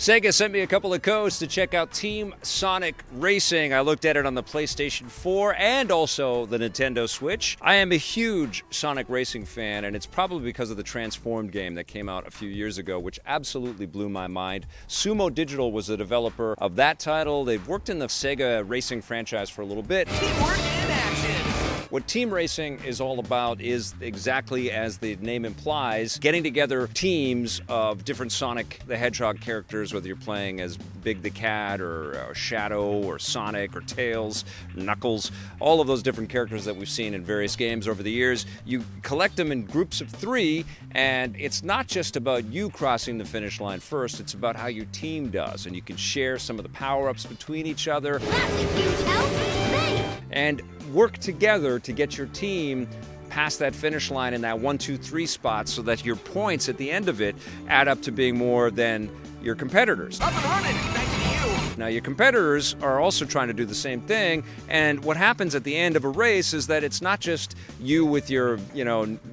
Sega sent me a couple of codes to check out Team-Sonic Racing. I looked at it on the PlayStation 4 and also the Nintendo Switch. I am a huge Sonic Racing fan, and it's probably because of the Transformed game that came out a few years ago, which absolutely blew my mind. Sumo Digital was the developer of that title. They've worked in the Sega Racing franchise for a little bit. Teamwork in action! What team racing is all about is exactly as the name implies, getting together teams of different Sonic the Hedgehog characters, whether you're playing as Big the Cat or Shadow or Sonic or Tails, Knuckles, all of those different characters that we've seen in various games over the years. You collect them in groups of 3, and it's not just about you crossing the finish line first, it's about how your team does, and you can share some of the power-ups between each other. That's a huge help. Thanks. And work together to get your team past that finish line in that 1, 2, 3 spot so that your points at the end of it add up to being more than your competitors. Up and running, thanks to you! Now, your competitors are also trying to do the same thing, and what happens at the end of a race is that it's not just you with your,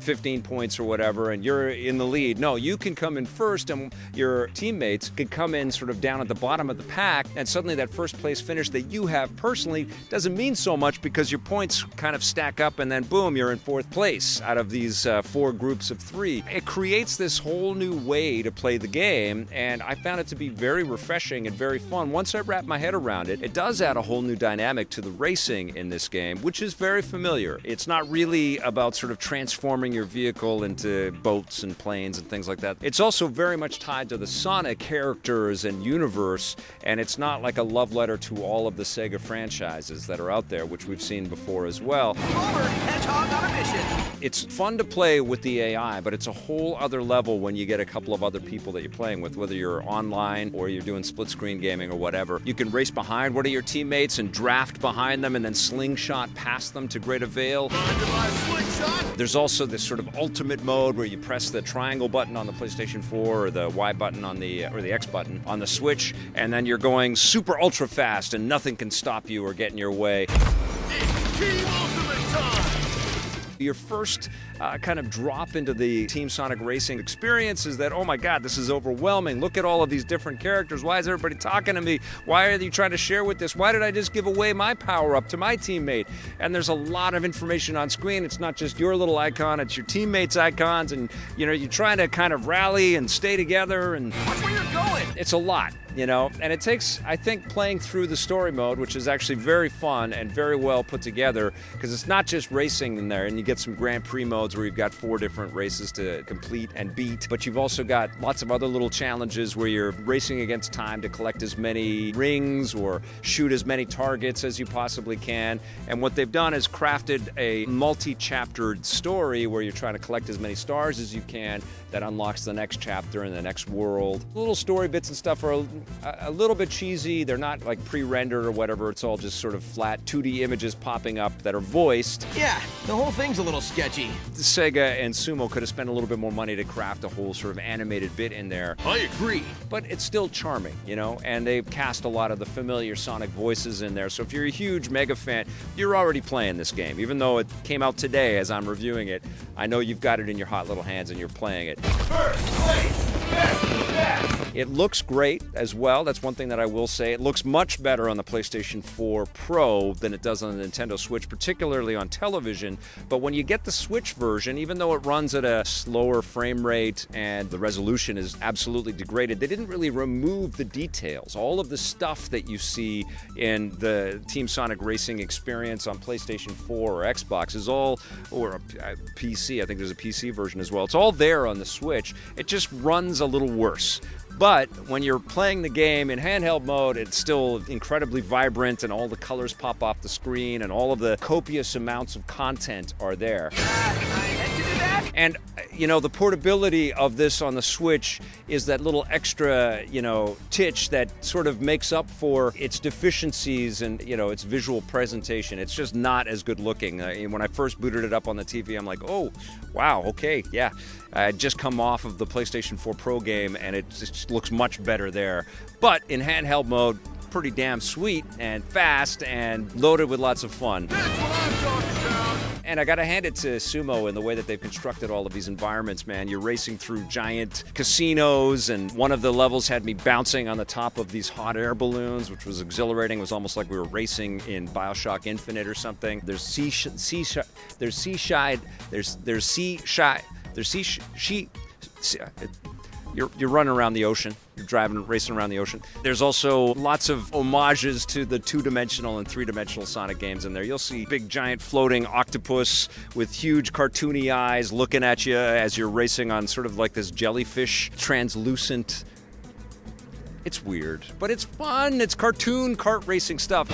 15 points or whatever, and you're in the lead. No, you can come in first, and your teammates could come in sort of down at the bottom of the pack, and suddenly that first place finish that you have personally doesn't mean so much because your points kind of stack up, and then boom, you're in 4th place out of these 4 groups of 3. It creates this whole new way to play the game, and I found it to be very refreshing and very fun. Once I wrapped my head around it, it does add a whole new dynamic to the racing in this game, which is very familiar. It's not really about sort of transforming your vehicle into boats and planes and things like that. It's also very much tied to the Sonic characters and universe, and it's not like a love letter to all of the Sega franchises that are out there, which we've seen before as well. Forward, Hedgehog on a mission! It's fun to play with the AI, but it's a whole other level when you get a couple of other people that you're playing with, whether you're online or you're doing split-screen gaming or whatever. You can race behind one of your teammates and draft behind them and then slingshot past them to great avail. There's also this sort of ultimate mode where you press the triangle button on the PlayStation 4 or the Y button on the X button on the Switch, and then you're going super ultra fast and nothing can stop you or get in your way. It's Team Ultimate time! Your first kind of drop into the Team Sonic Racing experience is that, oh my God, this is overwhelming. Look at all of these different characters. Why is everybody talking to me? Why are you trying to share with this? Why did I just give away my power-up to my teammate? And there's a lot of information on screen. It's not just your little icon, it's your teammates' icons, and you're trying to kind of rally and stay together, and Watch where you're going! it's a lot. And it takes, I think, playing through the story mode, which is actually very fun and very well put together, because it's not just racing in there, and you get some Grand Prix modes where you've got 4 different races to complete and beat, but you've also got lots of other little challenges where you're racing against time to collect as many rings or shoot as many targets as you possibly can. And what they've done is crafted a multi-chaptered story where you're trying to collect as many stars as you can that unlocks the next chapter and the next world. The little story bits and stuff are a little bit cheesy. They're not like pre-rendered or whatever. It's all just sort of flat 2D images popping up that are voiced. Yeah, the whole thing's a little sketchy. Sega and Sumo could have spent a little bit more money to craft a whole sort of animated bit in there. I agree. But it's still charming, and they've cast a lot of the familiar Sonic voices in there. So if you're a huge Mega fan, you're already playing this game. Even though it came out today as I'm reviewing it, I know you've got it in your hot little hands and you're playing it. First place! It looks great as well. That's one thing that I will say. It looks much better on the PlayStation 4 Pro than it does on the Nintendo Switch, particularly on television. But when you get the Switch version, even though it runs at a slower frame rate and the resolution is absolutely degraded, they didn't really remove the details. All of the stuff that you see in the Team Sonic Racing experience on PlayStation 4 or Xbox is all, or a PC, I think there's a PC version as well. It's all there on the Switch. It just runs a little worse. But when you're playing the game in handheld mode, it's still incredibly vibrant and all the colors pop off the screen and all of the copious amounts of content are there. And, the portability of this on the Switch is that little extra, titch that sort of makes up for its deficiencies and, its visual presentation. It's just not as good looking. When I first booted it up on the TV, I'm like, oh, wow, okay, yeah. I had just come off of the PlayStation 4 Pro game, and it just looks much better there. But in handheld mode, pretty damn sweet and fast and loaded with lots of fun. That's what I'm talking about! And I gotta hand it to Sumo in the way that they've constructed all of these environments, man. You're racing through giant casinos, and one of the levels had me bouncing on the top of these hot air balloons, which was exhilarating. It was almost like we were racing in BioShock Infinite or something. There's You're running around the ocean. You're racing around the ocean. There's also lots of homages to the two-dimensional and three-dimensional Sonic games in there. You'll see big, giant floating octopus with huge cartoony eyes looking at you as you're racing on sort of like this jellyfish, translucent. It's weird, but it's fun. It's cartoon kart racing stuff.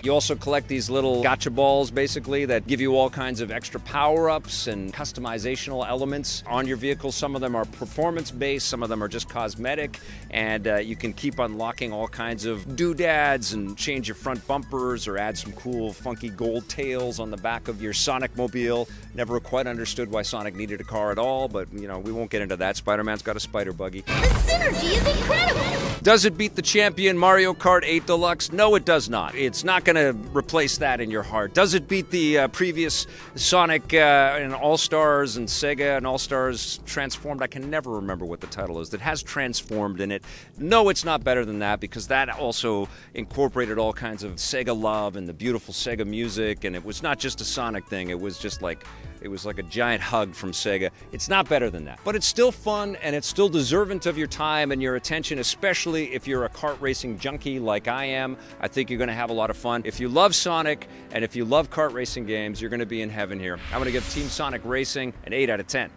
You also collect these little gotcha balls, basically, that give you all kinds of extra power-ups and customizational elements on your vehicle. Some of them are performance-based, some of them are just cosmetic, and you can keep unlocking all kinds of doodads and change your front bumpers or add some cool, funky gold tails on the back of your Sonic mobile. Never quite understood why Sonic needed a car at all, but, you know, we won't get into that. Spider-Man's got a spider buggy. The synergy is incredible! Does it beat the champion Mario Kart 8 Deluxe? No, it does not. It's not going to replace that in your heart. Does it beat the previous Sonic and All-Stars and Sega and All-Stars Transformed? I can never remember what the title is. That has Transformed in it. No, it's not better than that, because that also incorporated all kinds of Sega love and the beautiful Sega music, and it was not just a Sonic thing. It was just like a giant hug from Sega. It's not better than that. But it's still fun, and it's still deserving of your time and your attention, especially if you're a kart racing junkie like I am. I think you're going to have a lot of fun. If you love Sonic, and if you love kart racing games, you're going to be in heaven here. I'm going to give Team Sonic Racing an 8 out of 10.